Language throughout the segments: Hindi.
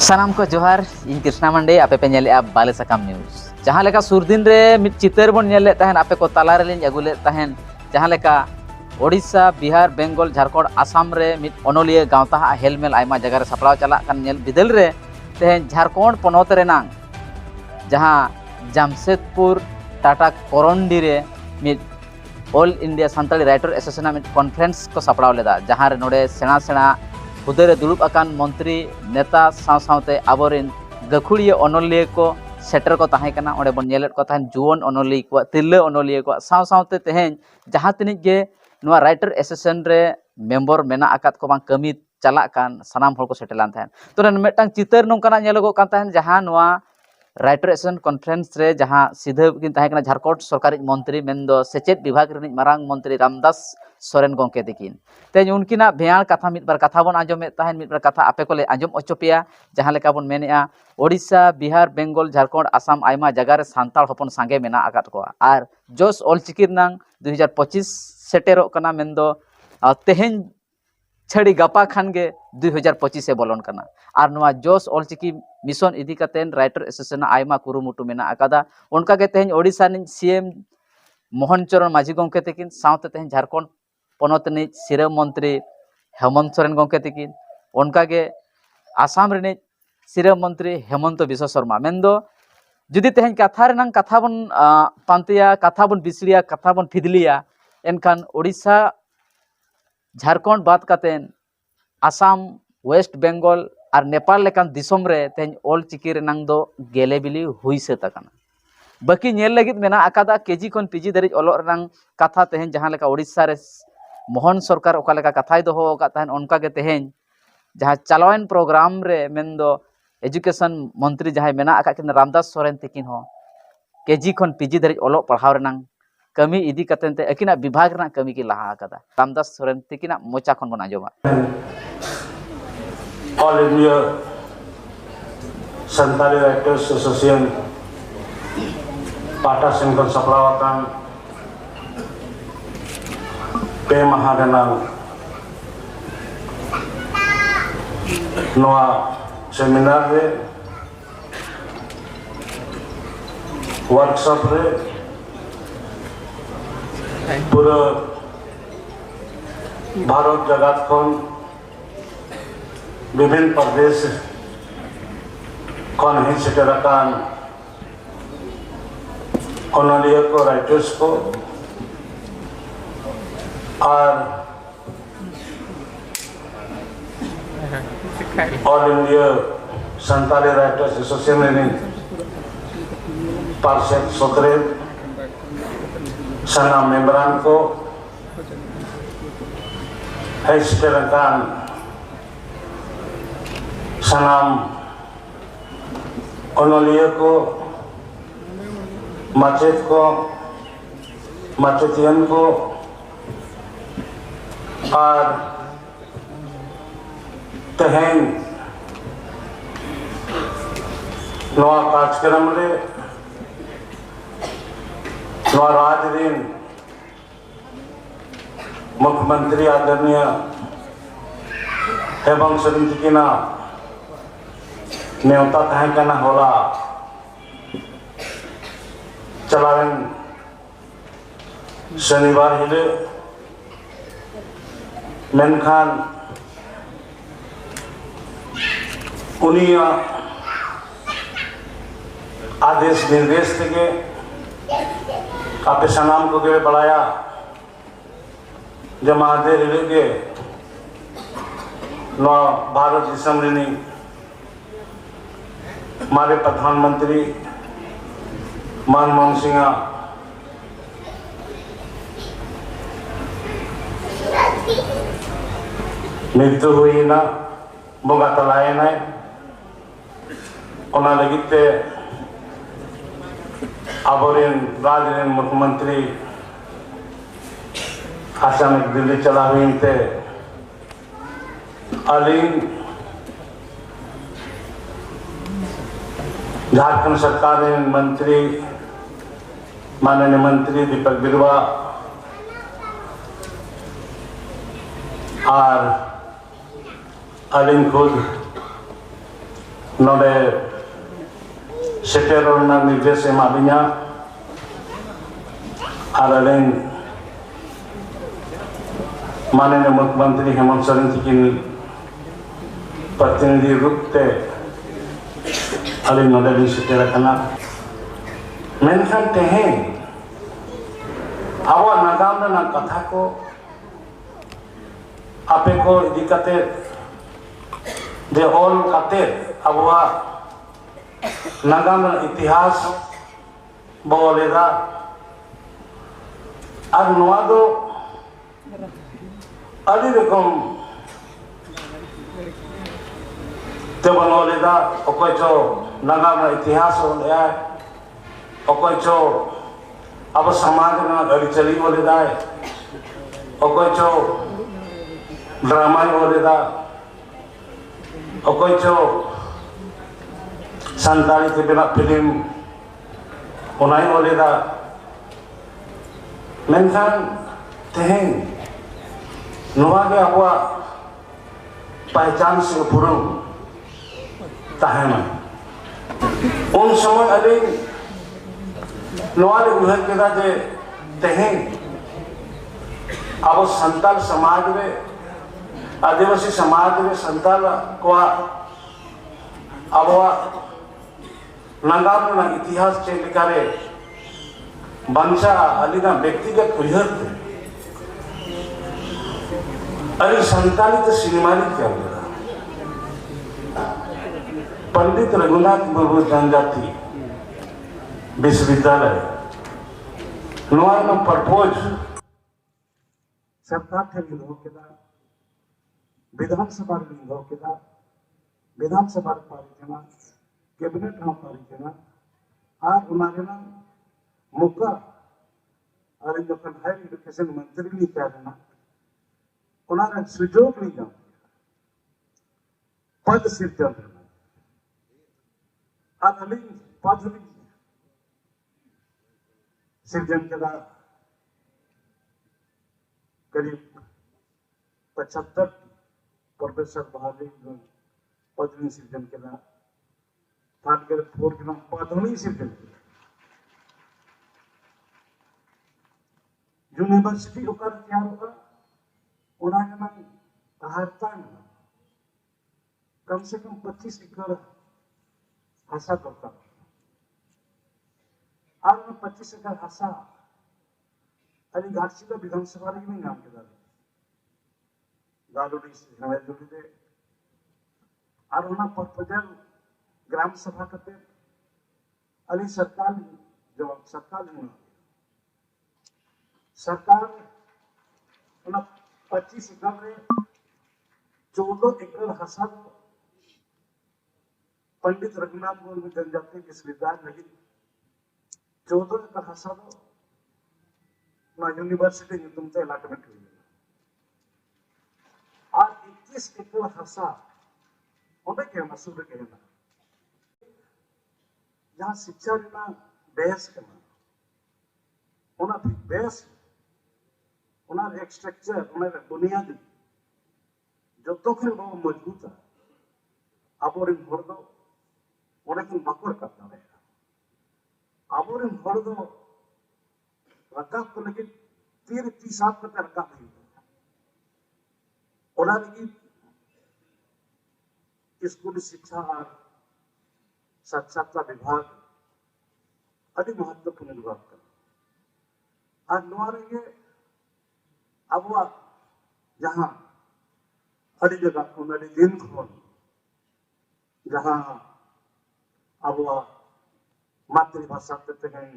सानाम को जोहार इन कृष्णा मंडे आपे पे नेले आप बाले सकाम न्यूज़ जहां लेका सुरदिन रे मिट चितर बन नेले तहन आपे को ताला रे लिन अगुले तहन जहां लेका ओडिशा बिहार बेंगल झारखंड आसाम रे मिट ओनोलिया गांवता हेलमेल आयमा जगह रे सपड़ाव चला कान नेल बिदल रे तहन झारखंड पनोत रे नांग जहां जामशेदपुर टाटा कोरंडी रे मिट all India Santali writer association मिट कॉन्फ्रेंस को सपड़ाव लेदा जहां रे नोडे सेना सेना हुदे दुड़ुब अकान मंत्री नेता सावते आबोरिन गखुड़िया अनलिया को सेटर को तहां कना ओडे बन नेलेट को तहां जुवन अनलिया को तिल्ले अनलिया को सावते तेहें जहां तिनिक गे नुआ राइटर एसोसिएशन रे मेंबर मेना आकात को बांग कमी चला कान सनाम हर को सेटेलान तहां तो मेटांग चितर नोंकाना नेलोगो कान तहां जहां नुआ राइटर एसोसिएशन कॉन्फ्रेंस रे जहां सीधे किन तहां कना झारखंड सरकारी मंत्री मेंदो सेचेत विभाग रे मारांग मंत्री रामदास सोरेन गोंके तकिन तेज उनकिना भेयाण कथा मित बार कथा बन आंजमे तहन मित बार कथा आपे कोले आंजम अचोपिया जहां लेका बन मेनेआ ओडिशा बिहार बेंगल झारखंड आसाम आयमा जगह रे सांताल हपन सांगे मेना आकात को आर जोस ऑलचिकी नांग 2025 सेटेरो कना मेंदो तेहेन छड़ी गपा खान गे 2025 से बोलन कना आर नुआ जोस ऑलचिकी मिशन इदी कतेन राइटर एसोसिएशन आयमा कुरुमुटु मेना आकादा उनका के तेहेन ओडिशा नि सीएम मोहन चरण माझी गोंके तकिन सावते तेहेन झारखंड पनोत नि सिरा मंत्री हेमंत सोरेन गोंके तकिन उनका के आसाम रे सिरा मंत्री हेमंत बिश्व शर्मा मेंदो जुदी तेहेन कथा रेनांग कथा बन पांतिया कथा बन बिसलिया कथा बन फिदलिया एनखान ओडिशा झारखंड बात कतेन आसाम वेस्ट बेंगल और नेपाल लेकान दिसोम रे तेहेन ऑल चिकी रेनांग दो गेले बिली हुई से तकना बाकी नेल लगित मेना आकादा केजी खन पीजी दरिज ओलो रंग कथा तेहेन जहां लेका ओडिशा रे मोहन सरकार ओका लेका कथाय दोहो का तहन उनका के तेहेन जहां चलावन प्रोग्राम रे मेंदो एजुकेशन मंत्री जहां मेना आका किन रामदास सोरेन तकिन हो केजी खन पीजी दरिज ओलो पढ़ाव रंग कमी इदी कतेन ते अकिना विभाग रना कमी की लहा आकादा रामदास सोरेन तकिना मोचा खन बन आजोमा all India Santali writers association पाटा सिंगल सपड़ावाकान पे महागना नोआ सेमिनार रे वर्कशॉप रे पूरा भारत जगत खन विभिन्न प्रदेश खन ही सेटरकान ओनलिया को राइटर्स को और all India Santali writers association पार्षद सोदरे सना मेंबरान को हैस्टरकान सनाम ओनलिया को माचेत को माचेतियन को और तेहेन नवा कार्यक्रम रे नवा राज दिन मुख्यमंत्री आदरणीय हेमंत सोरेन तकिना नेवता तहन कना होला चलावेन शनिवार हिले मेनखान उनिया आदेश निर्देश के आपे सनाम को गे बढ़ाया जमाते हिले के नौ भारत दिसम रे हमारे प्रधानमंत्री मनमोहन सिंह मृत्यु हुई ना बोगा तलाए ना ओना लगिते आबोरेन राज्य मुख्यमंत्री अचानक दिल्ली चला हुई थे अलीन झारखंड सरकार मंत्री माननीय मंत्री दीपक बिरुवा और अलिंग खुद नोडे सेटेर निर्देश एमालिना आलाइन माननीय मुख्यमंत्री हेमंत सोरेन तकिन प्रतिनिधि रूप ते अली नोडे सेटेर कना मेनखान तेहें आवा नागाम ना कथा को आपे को इदिकाते जे ऑल काते आवा नागाम इतिहास बोलेदा और नवा दो अली रकम ते बोलेदा ओको जो नागाम इतिहास बोले ओको जो अब समाज में अरिचली बोलेदा ओको जो ड्रामा बोलेदा ओको जो संताली ते बिना फिल्म उनाई बोलेदा मेनखान तेहें नुआ के आबुआ पहचान से पुरुम ताहेना उन समय अली नुआ ले उहर केदा जे तेहें अब संताल समाज में आदिवासी समाज में संताल को आबुआ नागाम ना इतिहास चे लिखारे बंशा अली ना व्यक्तिगत उहर थे अली संताली तो सिनेमाली क्या होगा पंडित रघुनाथ मुर्मू जनजाति विश्वविद्यालय नुआ प्रपोज सरकार थे लिंगो केदा विधानसभा लिंगो केदा विधानसभा पारिजना कैबिनेट हाँ पारिजना आर उनारेना मुक्का और जो हायर एजुकेशन मंत्री ली कहना उनारे सुजोग ली जाओ पद सिर्जन आर अली पद ली सिर्जन के बाद करीब 75 प्रोफेसर बहाली पदवी सिर्जन के बाद थाट के 4 के नाम पदवी सिर्जन यूनिवर्सिटी उकर क्या होगा उन्होंने नाम कहारता कम से कम 25 एकड़ हासा करता और 25 एकड़ हासा अली घाटशिला विधानसभा रे नहीं नाम के दाले गालुडी से नवे जुड़ी दे और उना प्रपोजल ग्राम सभा करते अली सरकार जो सरकार ने सरकार उना 25 एकड़ रे 14 एकड़ हासा पंडित रघुनाथ मुर्मू जनजाति विश्वविद्यालय लगी 14 एकड़ हासा ना यूनिवर्सिटी में तुमसे अलॉटमेंट हुई और 21 एकड़ हासा उन्हें कहना सूर्य कहना जहाँ शिक्षा लेना बेस करना उन्हें बेस उन्हें एक स्ट्रक्चर उन्हें बुनियादी जो तो फिर वो मजबूत है अब और इन भर दो उन्हें तुम बकर करता रहेगा अब और इन भर दो रकाब को लेकिन 30 साल तक रकाब नहीं होता उन्हें स्कूली शिक्षा और साक्षरता विभाग अधिक महत्वपूर्ण विभाग कर आज नुआरेंगे अब वह जहां हर जगह उन्होंने दिन खोल जहां अब वह मातृभाषा देते हैं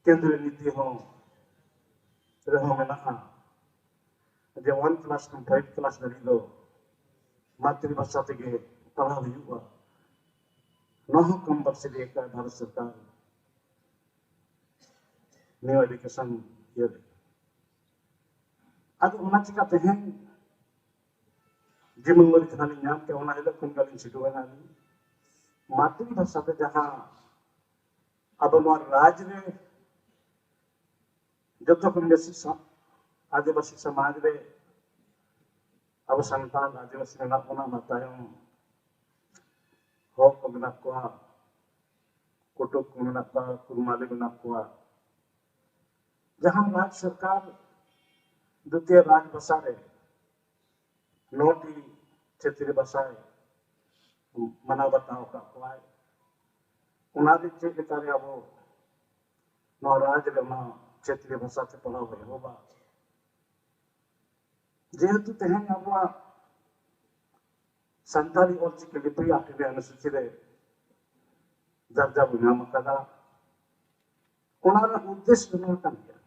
केंद्रीय नीति हो रहो में ना जो 1 क्लास टू 5 क्लास धरी दो मातृभाषा तेगे पढ़ा हुआ नौ कंपल्सरी एक भारत सरकार न्यू एजुकेशन ईयर अब उन्हें चिकाते हैं जिम्मेवारी थानी नाम के उन्हें इधर कुंडली सिटुएना मातृभाषा पे जहाँ अब हमारे राज्य में जो तो आदिवासी समाज में अब संतान आदिवासी मेना कोना बतायम हक को मेना कोआ कुटुक को मेना कोआ कुरुमाली मेना कोआ जहां राज्य सरकार द्वितीय राज बसारे नोटी क्षेत्रीय बसाए मना बताओ का कोआय उनादी चेक लेकारे अब नौ राज रे ना क्षेत्रीय भाषा से पढ़ा हुए होगा जेहेतु तेहन अब संताली ऑलचिकी लिपि आठवे अनुसूची रे दर्जा बुनाम कदा उनारा उद्देश्य बना कर गया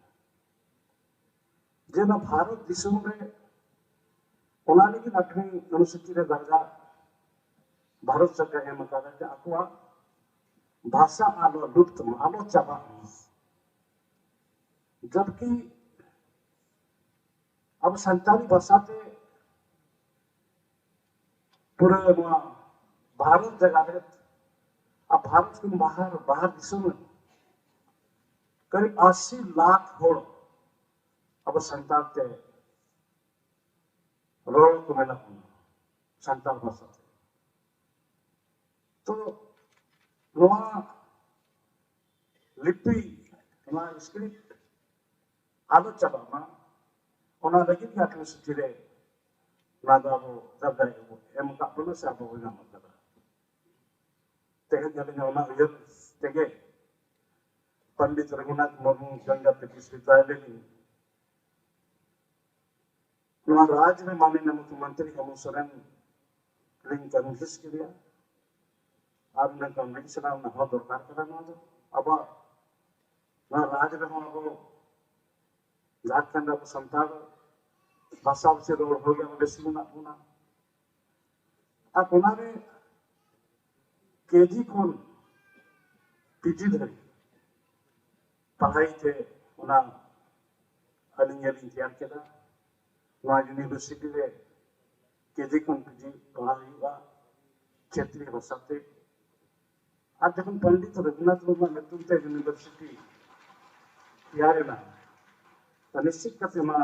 जेना भारत दिशों में उनानी की आठवीं अनुसूची रे दर्जा भारत सरकार एम कदा के अकुआ भाषा आलो लुप्त आलो चाबा जबकि अब संताली भाषा से पूरे भारत जगह में अब भारत के बाहर दिशों में करीब 80 लाख होड़ अब संताल ते रोल को मिला संताल भाषा से तो वहाँ लिपि वहाँ स्क्रिप्ट आदत चला ona lagi ki atlu sutire naga bo dabdai bo em ka pulu sa bo na makada tege jale na ona uyar tege Pandit Raghunath Murmu Ganga विश्वविद्यालय राज्य में माननीय मुख्यमंत्री हेमंत सोरेन लिंक कन्विंस किया अब न कन्विंस ना हो दरकार करना अब ना राज्य में हम अब झारखंड अब संताल भाषा से रोड हो गया बेसी में ना अब उन्होंने केजी खोल पीजी धरी पढ़ाई थे उना अलिंग तैयार किया वहाँ यूनिवर्सिटी रे केजी खोल पीजी पढ़ाई हुआ क्षेत्रीय भाषा से आज जब पंडित रघुनाथ मुर्मू नेतृत्व यूनिवर्सिटी तैयार ना तो निश्चित करते मां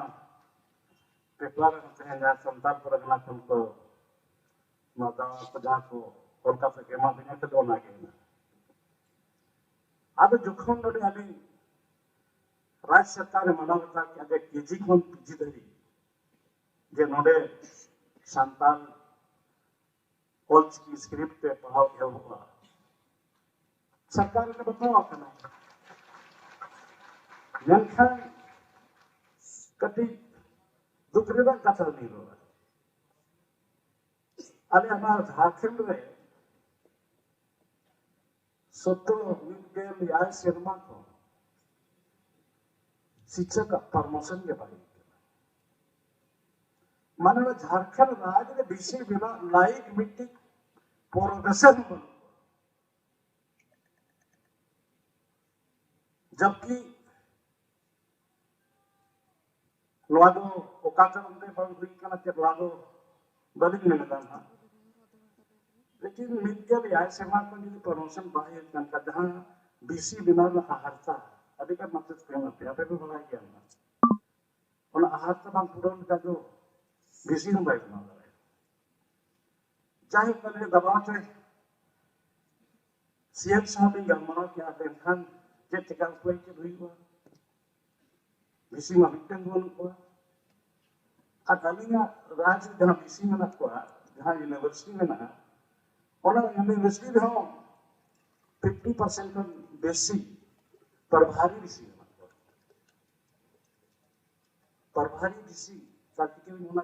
पेपर तेहना संताल परगना को माता प्रजा को कोलकाता के मां बिना के दोना के अब जोखम नोडे अली राज्य सरकार मनावता कि अगे केजी खोन पीजी धरी जे नोडे संताल ऑलचिकी स्क्रिप्ट पे पढ़ाओ गया हुआ सरकार ने बताओ करना मेनखान कटी दुखरेबा कथा नहीं रहा अरे हमारा झारखंड में सत्तो मिलके यार शर्मा को शिक्षक प्रमोशन के बारे में मानो झारखंड राज्य में विषय बिना लाइक मिट्टी प्रोफेसर जबकि लोआदो ओकाचर उनके पर हुई करना चाहिए लोआदो बदल में लगा था लेकिन मिलकर यार सेवा को जो प्रमोशन बाहर करना जहाँ बीसी बिना में आहारता अधिकार मतलब करना पे आप भी बना किया ना और आहारता बांग पुरान का जो बीसी में बाहर बना रहा है चाहे कल दबाव से सीएम साहब ने गलमाना किया खान जे टिका कोई के हुई हुआ बीसी में विक्टन बोल को अकालीना राज्य जहाँ बीसी में ना को जहाँ यूनिवर्सिटी में ना और यूनिवर्सिटी में हम 50% का बेसी प्रभारी बीसी में प्रभारी बीसी ताकि क्यों होना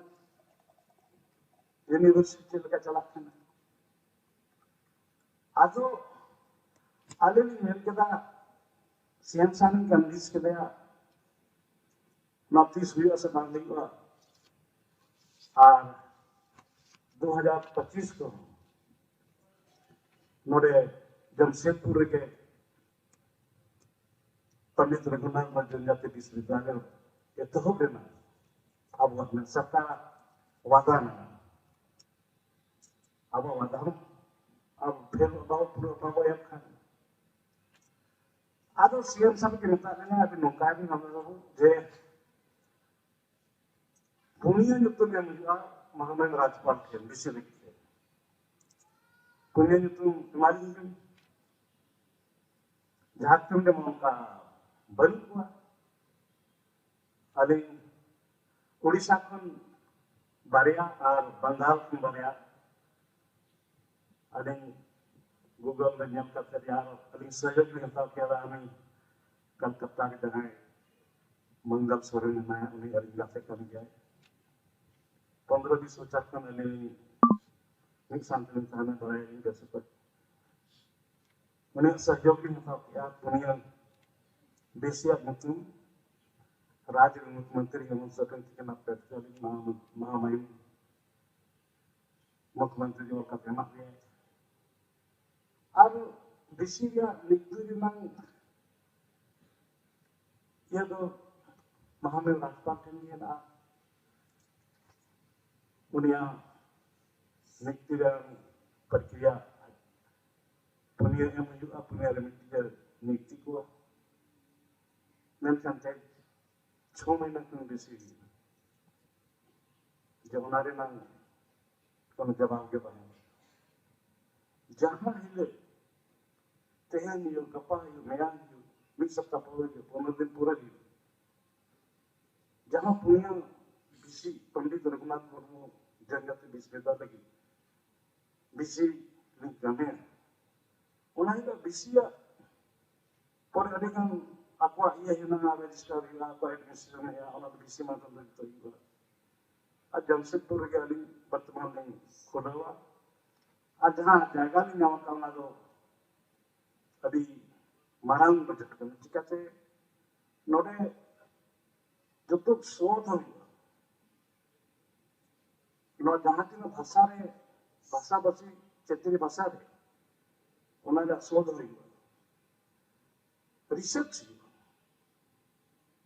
यूनिवर्सिटी लगा चला है आजो आलेली मेलकेदा सीएम साहब कन्विंस के लिया नॉर्थ हुई ऐसे मान लिया और 2025 को नोडे जमशेदपुर के पंडित रघुनाथ जनजाति विश्वविद्यालय ये तो हो गया अब वह सरकार वादा ना अब वादा अब फिर बहुत पूरा एक खान आदो सीएम साहब के नेता ने अभी नौका भी हम लोग जे भूमिया युक्त में मिला महामहिम राज्यपाल ठेन बिसी लिखते पुण्य तुम तुम्हारी झारखंड में उनका बन हुआ अली उड़ीसा खन बारिया और बंगाल खन बारिया अली गूगल में नियम करते यार अली सहयोग में हताव किया था हमें कलकत्ता के जगह मंगल सोरेन में उन्हें अलिंगा से कर दिया 15-20 बच्चा खन अली एक शांति में थाने बढ़ाए इन जैसे पर उन्हें सहयोग में हताव किया दुनिया देशिया मुक्ति राज्य मुख्यमंत्री हेमंत सोरेन के नाम पर महामहिम मुख्यमंत्री जो का कहना है और दिशिया निकली नंग ये तो महामहिम राज्यपाल के लिए ना उन्हें निकली प्रक्रिया पुण्य एम पुण्य रेमिटी निकली को मेंशन थे 6 महीना क्यों बेसी जब उन्हारे नंग कौन जवाब के बारे जहाँ हिले तेहन यो गपा यो मयान यो मिक सप्ताह पूरा यो 15 दिन पूरा यो जहाँ पुण्य बिसी पंडित रघुनाथ मुर्मू जगत विश्वविद्यालय लगी बिसी लिंक हमें उन्हें बिसिया पर अधिकम आपको ये है ना रजिस्टर है आपको एडमिशन है और आप बिसी में तो लगता ही है आज जमशेदपुर के अली वर्तमान में खोला हुआ आज जहाँ जगह नहीं नाम करना तो अभी मारांग बजट करने चिकाते नोटे जो तो शोध हो नो जहाँ की ना भाषा बसी क्षेत्रीय भाषा रे उन्हें शोध हो रिसर्च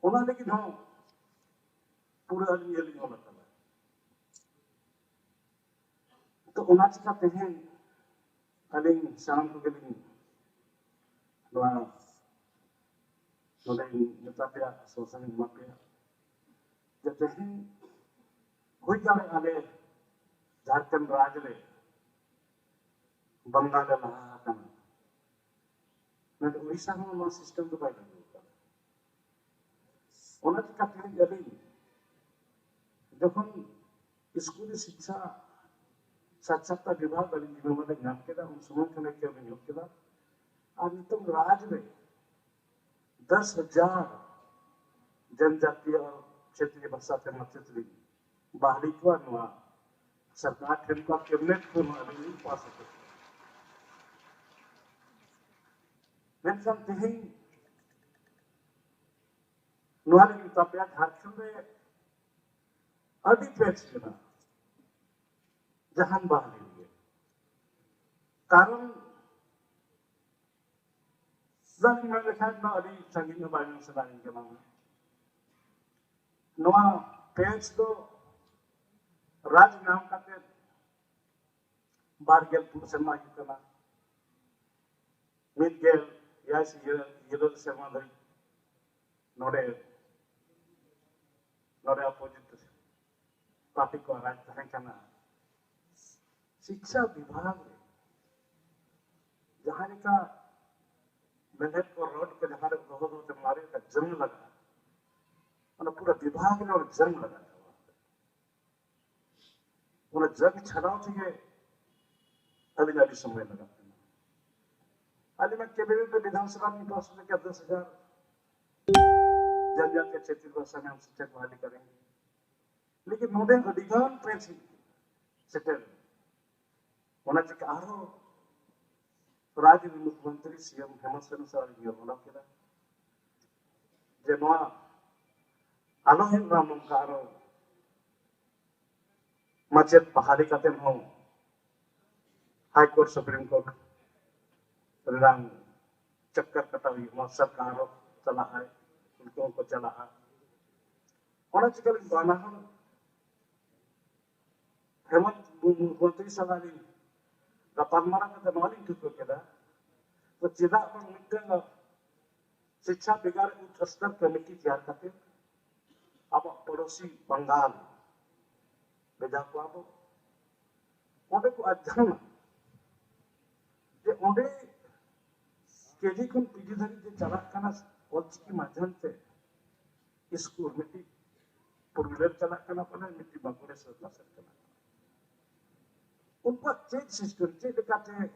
उन्हें लेकिन हम पूरा आदमी ये लिखा होता है तो उन्हें चिकाते हैं अलिंग शाम को गलिंग नवा नोटे नितापिया सोशल मापिया जब हैं कोई जाने आले झारखंड राज्य में बंगाल में महाराष्ट्र में तो उड़ीसा में वो सिस्टम तो बाइक होता है उन्हें चिकाते हैं अलिंग जब हम स्कूली शिक्षा साक्षरता विभाग अलिंग जिम्मेदार वाले ज्ञान के दाम सुमन करने के लिए योग के दाम आज तुम राज्य में 10,000 जनजातीय और क्षेत्रीय भाषा के नक्षत्र बाहरी को अनुवा सरकार के अनुवा कैबिनेट को अनुवा पास होते मैं समझते हैं नुआरे की तापिया झारखंड में अधिक लेना जहां बाहरी हुए कारण जब मैं लिखा ना अभी संगीत में बारे में सुनाने के नाम नवा पेंच तो राज नाम का ते बारगेल पुर शर्मा की करना मिडगेल या ये शर्मा धरी नोडे अपोजिट पार्टी को राज तहन करना शिक्षा विभाग जहां का मेहनत और रोड पे जहाँ बहुत मारे का जंग लगा उन्हें पूरा विभाग ने और जंग लगा उन्हें जंग छड़ाओ थी ये अभी समय लगा अली में कैबिनेट में विधानसभा में पास होने के 10,000 जनजातीय क्षेत्रीय भाषा में हम शिक्षक बहाली करेंगे लेकिन नोडे अधिकांश पैसे सेटल होना चाहिए आरो राज्य मुख्यमंत्री सीएम हेमंत सोरेन सर निर्मला किया जेमा आलोहिन राम कारो मचेत बहाली करते हो हाई कोर्ट सुप्रीम कोर्ट रंग चक्कर कटा हुई वहां सरकार चला है उनको चला है और आजकल बाना हेमंत मुख्यमंत्री सलारी गपालमारा का मालिक ठुको केदा तो चिदा पर मिटन शिक्षा बिगाड़ उच्च स्तर कमेटी तैयार करते अब पड़ोसी बंगाल भेजा को ओंडे को अध्ययन जे ओंडे केजी खन पीजी धरी जे चला कना ऑलचिकी माध्यम से स्कूल मिट्टी पूर्विलर चला कना पने मिट्टी बांकुड़े से पास कना उनको चेक सिस्टम चेक दिखाते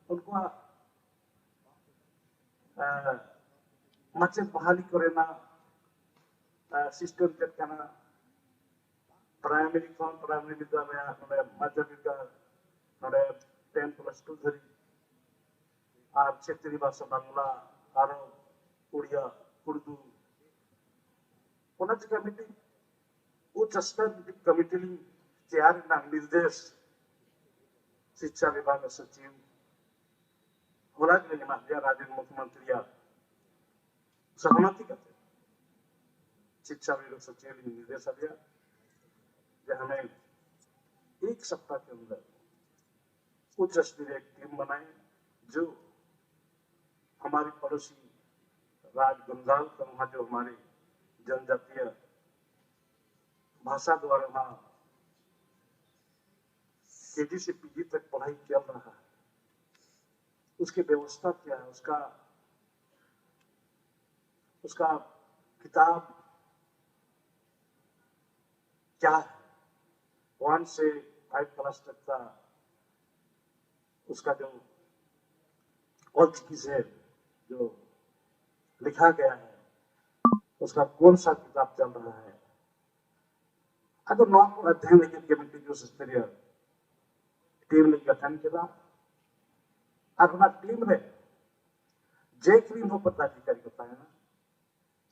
उनको macam bahali korena sistem cek kana primary from primary विद्यालय नोडे माध्यमिक नोडे 10+2 धरी आर क्षेत्रीय भाषा बांग्ला आरो उड़िया उर्दू उन्नत कमिटी उच्च स्तर की कमिटी तैयार ना निर्देश शिक्षा विभाग सचिव होला के माध्य राज्य मुख्यमंत्री सहमति करते शिक्षा विभाग सचिव ने निर्देश दिया कि हमें 1 सप्ताह के अंदर उच्च स्तरीय टीम बनाए जो हमारी पड़ोसी राज्य बंगाल का वहां जो हमारी जनजातीय भाषा द्वारा वहां केजी से पीजी तक पढ़ाई चल रहा है उसकी व्यवस्था क्या है उसका किताब क्या है 1 से 5+ तक का उसका जो औचित्य से जो लिखा गया है उसका कौन सा किताब चल रहा है अगर नौ को अध्ययन लेकिन कमेटी जो स्तरीय टीम ने गठन किया अपना टीम ने जे क्रीम हो पदाधिकारी होता है ना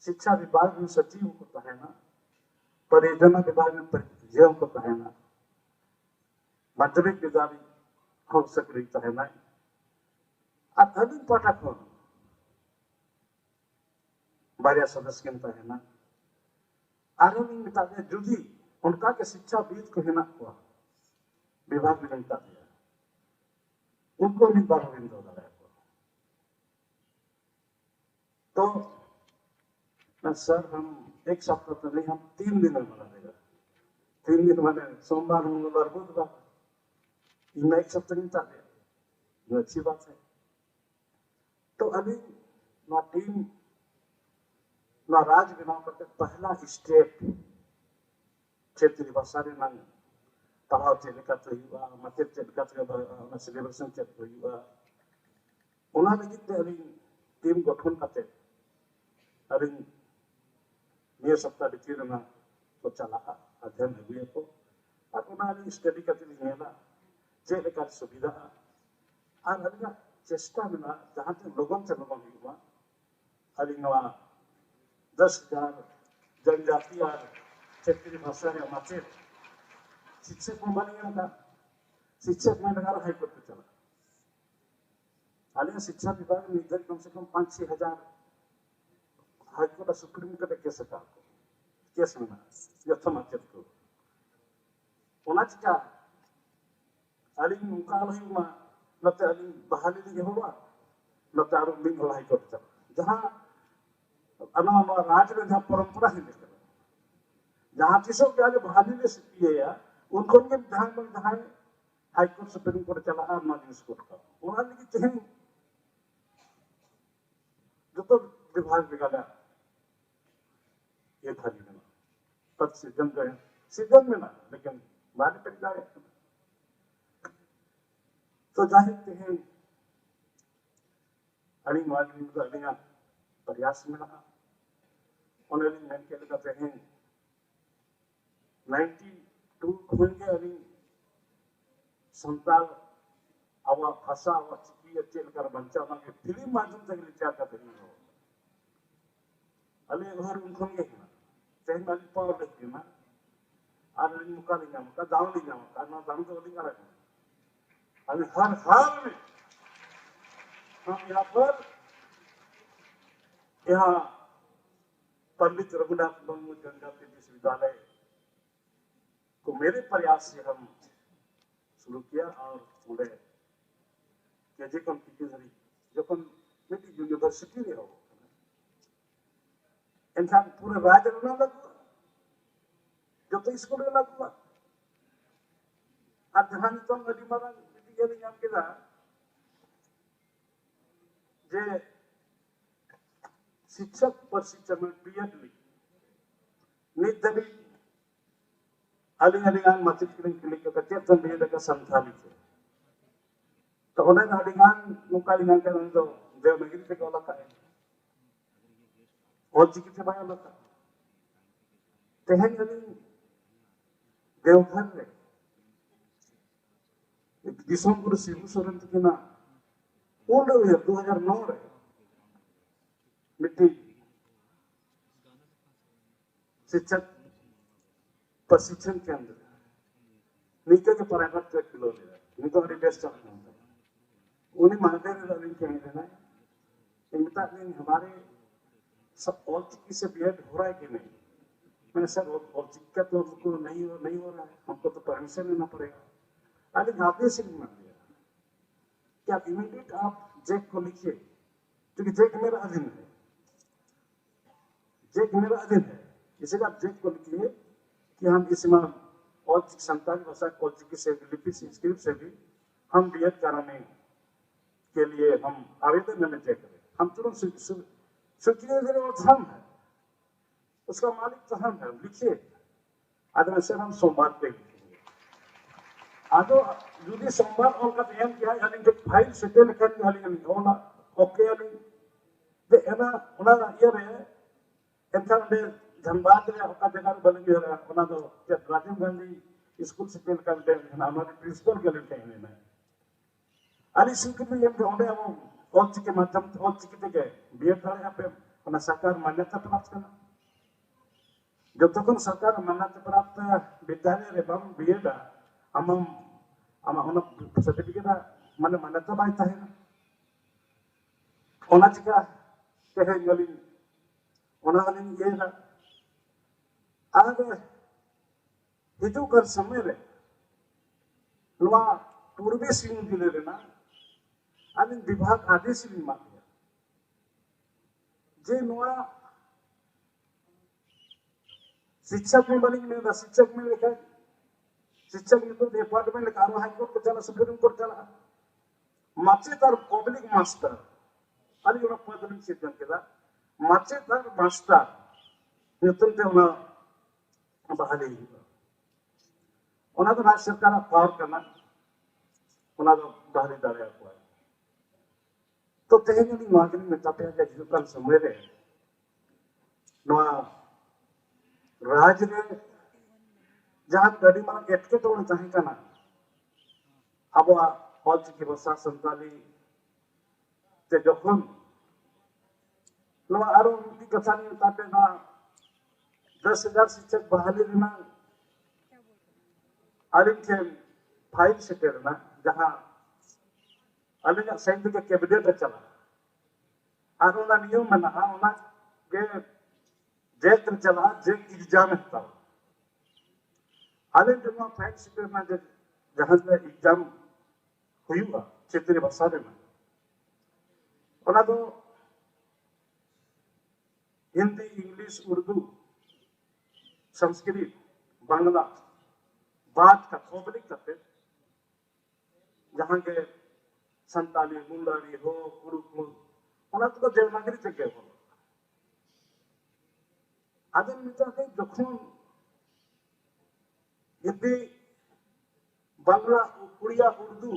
शिक्षा विभाग में सचिव होता है ना परियोजना विभाग में परियोजना होता है ना माध्यमिक विद्यालय हो सकता है ना अधिक पाठक हो बारिया सदस्य के है ना आगामी मिताजे जुदी उनका के शिक्षा बीज को है ना हुआ विभाग में मिता दिया उनको भी बार विंदो दलाया तो सर हम 1 सप्ताह तो नहीं हम 3 दिन में बना देगा 3 दिन मैंने सोमवार मंगलवार बुधवार इनमें 1 सप्ताह नहीं था जो अच्छी बात है तो अभी ना टीम ना राज बनाव करके पहला स्टेप क्षेत्रीय भाषा रे नांग पढ़ाव चेलका तो हुआ मते चेलका तो सेलिब्रेशन चेक हुआ उना लगी ते अभी टीम गठन करते अभी नियर सप्ताह भीतर में तो चला अध्ययन हुए को और उन्होंने स्टडी करते नियला चेलका सुविधा और अभी चेष्टा में जहाँ तक लोगों से लोगों हुआ अभी 10,000 जनजाति और क्षेत्रीय भाषा है माचे शिक्षक में बन गया शिक्षक में लगा हाईकोर्ट पे चला हालिया शिक्षा विभाग में इधर कम से कम 5-6 हजार हाईकोर्ट सुप्रीम कोर्ट केस में यथम हत्या को होना चाहिए अली मुकाल हुआ नते अली बहाली दी हुआ नते आरो बिंग हाईकोर्ट चला जहां अना राज्य में जहां परंपरा है जहां किसों के आगे बहाली ले सकती है या उनको के ध्यान में जहां हाईकोर्ट सुप्रीम कोर्ट चला और मजिस्ट्रेट कोर्ट का उन्होंने की चाहे जो तो विभाग बिगाड़ा ये खाली में पद सीजन में ना लेकिन बाद में जाए तो जाहिर है अली माजी तो अलिया प्रयास में रहा उन्होंने मैंने क्या कहते हैं 92 खुलने अभी संताल आवा भाषा आवा चिकी अच्छे कर बंचा मांगे फिल्म माध्यम तक लिखा था फिल्म हो अले घर उनको ये है चाहे माली पावर लेके ना आर मुका नहीं जाऊँ का दाम नहीं जाऊँ का ना दाम तो नहीं करा अभी हर हाल में हम यहाँ पंडित रघुनाथ मुर्मू जनजातीय विश्वविद्यालय को मेरे प्रयास से हम शुरू किया और पूरे केजी कम की जरी जो कम मेरी यूनिवर्सिटी में हो इंसान पूरे राज्य में लगा जो तो स्कूल में लगा और जहां नितों अड़ी मारांग मिटिंग ली नाम केदा जे शिक्षक प्रशिक्षण में बीएड ली नित दबी अलिंग माचित क्लिक का चेत जन बीएड का संथाली थे तो उन्हें अलिंग नुका लिंग के तो देवनागरी से कोला का और चिकित्सा बाय लका तेहन अलिंग देवघर रे दिसोम गुरु शिबू सोरेन तकिना उन 2009 रे मिट्टी शिक्षक प्रशिक्षण केंद्र नीचे के प्राइवेट के किलो ले नितो अड़ी बेस्ट चलता है उन्हें मानते हैं रविंद्र के देना इनका नहीं हमारे सब और चिकित्सा से बीएड हो रहा है कि नहीं मैंने सर और चिकित्सा तो हमको नहीं हो रहा है हमको तो परमिशन लेना पड़ेगा अरे आदेश नहीं मान दिया कि आप इमीडिएट आप जेक को लिखिए क्योंकि जेक मेरा अधीन है जेक मेरा अधीन है इसलिए आप जेक को लिखिए कि हम इसमें और संतान भाषा और चिकित्सा लिपि से स्क्रिप्ट से भी हम बीएड कराने के लिए हम आवेदन लेने चाहिए करें हम तुरंत स्वीकृति देने वो धर्म है उसका मालिक तो हम है लिखिए आदमी सर हम सोमवार पे लिखेंगे आदो जुदी सोमवार और का एम किया यानी जो फाइल सेटल करने वाली यानी होना ओके यानी जे एना उना ये रे एंथर दे धनबाद रे ओका जगह बन गया रे उना तो राजीव गांधी स्कूल सेटल कर दे हमारे प्रिंसिपल के लिए कहने में अली स्वीकृति एम के ओंडे हम और चिके माध्यम और चिकित्सा के बीएड दाड़े पे उना सरकार मान्यता प्राप्त करना जब तक सरकार मान्यता प्राप्त विद्यालय रे बम बीएड हम उन सर्टिफिकेट माने मान्यता बाय ताहेना ओना चिका कहे गली ओना गली ये ना आगे हिजू कर समय रे नवा पूर्वी सिंह जिले रे ना आनी विभाग आदेश ली मा जे नवा शिक्षक में बनी में शिक्षक में लिखा शिक्षक में तो डिपार्टमेंट कारो हाई कोर्ट को चला सुप्रीम कोर्ट चला माचेदार पब्लिक मास्टर अली उन पद में सिद्धन केदा माचेदार मास्टर नितुन ते उना बहाली उना तो राज्य सरकार पावर करना उना तो बहाली दाड़े को तो तेहन नि मागनी में तापे के जुकान समय रे नवा राज रे जहां गड़ी मान एटके तो चाहे कना अब ऑल की भाषा संताली ते जखन नवा आरो मिट्टी कथा नि तापे ना 10,000 शिक्षक बहाली रेना आलिम के फाइल सेटेल ना जहां अलिंग सैंध के कैबिनेट चला आरो ना नियम मना ओना के जेक चला जेक एग्जाम है आलिंग जमा फाइल सेटेल ना जहां से एग्जाम हुआ क्षेत्रीय भाषा रे ना ओना तो हिंदी इंग्लिश उर्दू संस्कृत बांग्ला बात का पब्लिक करते जहां के संताली मुंडारी हो कुरुकुल ओना तो देवनागरी से के हो आदम मिता के जखन हिंदी बांग्ला उड़िया उर्दू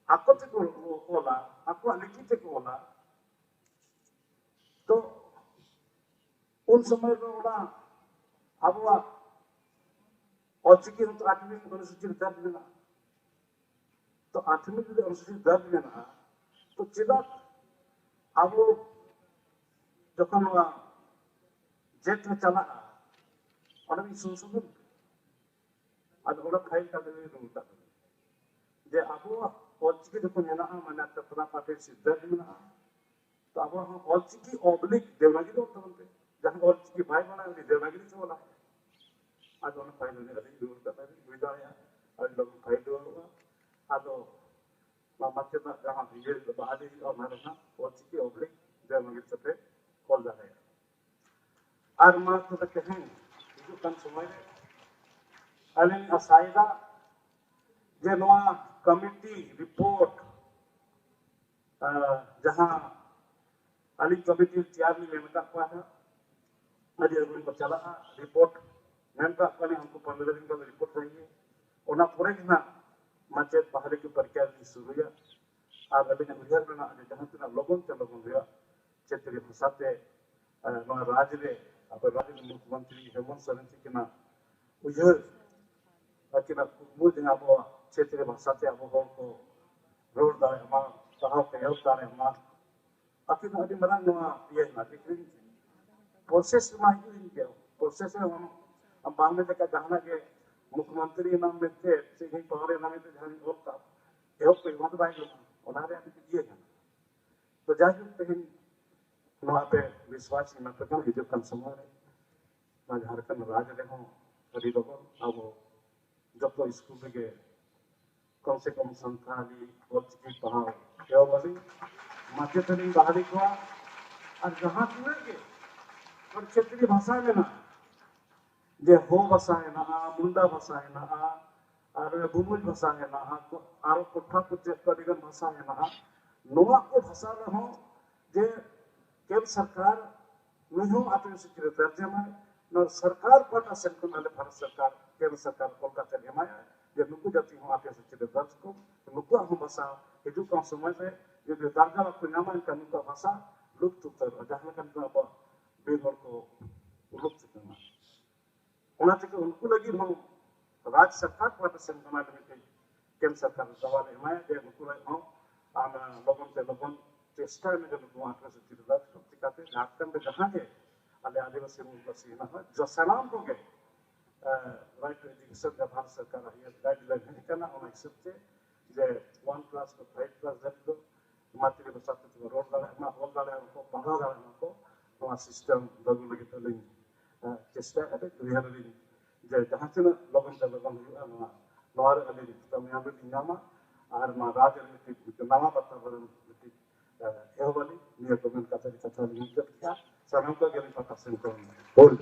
आकोते को होला आपको लिखित को होला तो उन समय में ओना अब और चिकी तो 8वीं अनुसूचित दर्ज लेना तो 8वीं जो अनुसूचित दर्ज लेना तो चिदा अब जखन जेट में चला और भी संशोधन अब ओरा फाइल का दे रूटा जे अब और चिकी जखन लेना माने ततना पाटे दर्ज लेना तो अब हम और चिकी ऑब्लिक देवनागरी तो बनते जहां और चिकी भाई बना देवनागरी से बोला आज उन फाइल ने अभी दूर करना है विदाया आज लोग फाइल हुआ आदो मामचे ना जहां ये बाहरी और मारना और चिकी ऑब्लिक देवनागरी से कॉल जा रहा है आज मार तो कहें जो कम समय अलिन असाइदा जे नवा कमिटी रिपोर्ट जहां अली कमिटी तैयार में मेटा को है अली अरुण को चला रिपोर्ट मेटा को ने हमको 15 दिन का रिपोर्ट चाहिए ओना पूरे ना माचेत बाहर की प्रक्रिया शुरू है और अभी उधर में ना जहां तना लोगन हुआ क्षेत्रीय भाषा ते राज्य रे अब राज्य मुख्यमंत्री हेमंत सोरेन जी के ना उधर किना कुमु जहां अब क्षेत्रीय भाषा ते अब को रोड दारे हम पहाड़ पे हेल्प दारे हम akin adi marang no ye na dikring proses ma ini ke proses हम बांध में का जहां के मुख्यमंत्री नाम में थे से पहाड़े नाम में जहां होता एहो कोई मत बाई ओनारे अभी दिए है तो जाके तहिन नवा पे विश्वास में प्रकन हिजो कन समय रे झारखंड राज्य देखो अभी लोग अब जब तो स्कूल के कम से कम संथाली की पढ़ाओ एहो वाली माचेतनी बाहरी को और जहां तीन के और क्षेत्रीय भाषा में ना जे हो भाषा है ना मुंडा भाषा है ना और बुमुज भाषा है ना और कोठा कुछ कदिगन भाषा है ना नोआ को भाषा में हो जे केंद्र सरकार नहीं आते से दर्जे में न सरकार पटा संकन वाले भारत सरकार केंद्र सरकार कोलकाता में माया जे नुकु जाति हो आते से दर्ज को नुकु हम भाषा हिजु का समय में जो दर्जा को नाम का नुकु भाषा लुप्त उतर जहां का नुकु बेघर को लुप्त करना उना तक उनको लगी हम राज्य सरकार पटा संकन वाले केंद्र सरकार दवा ले माया जे नुकु हम आम लोगन से लोगन चेष्टा में जब नुकु आते से दर्ज को दिखाते झारखंड में जहां है अले आदिवासी मुल्क से ना है जो सलाम को गए राइट टू एजुकेशन का भारत सरकार है गाइडलाइन है करना उन हिसाब से जे 1 क्लास को 5 क्लास तक तो मातृभाषा ते रोड दाले ना होल दाले को पढ़ा दाले को नवा सिस्टम दगु लगे तो लिंग चेष्टा है क्लियर लिंग जे जहां से लोगन से लोगन हुआ नवा नवार अले तो मैं अब नामा और ना राजनीति के नामा वातावरण एहो वाली नियर कमेंट का तरीका था लिंग किया समय को गेली पता से को बोल